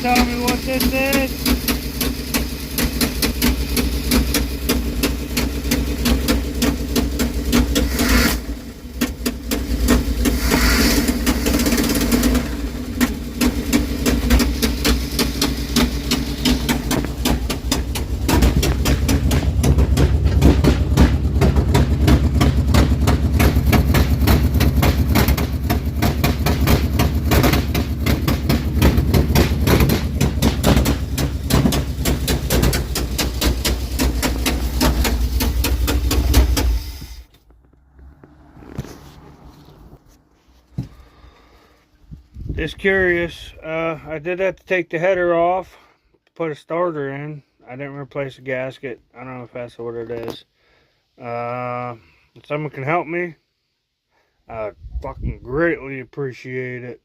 tell me what this is? Just curious, I did have to take the header off, put a starter in. I didn't replace the gasket. I don't know if that's what it is. If someone can help me, I would fucking greatly appreciate it.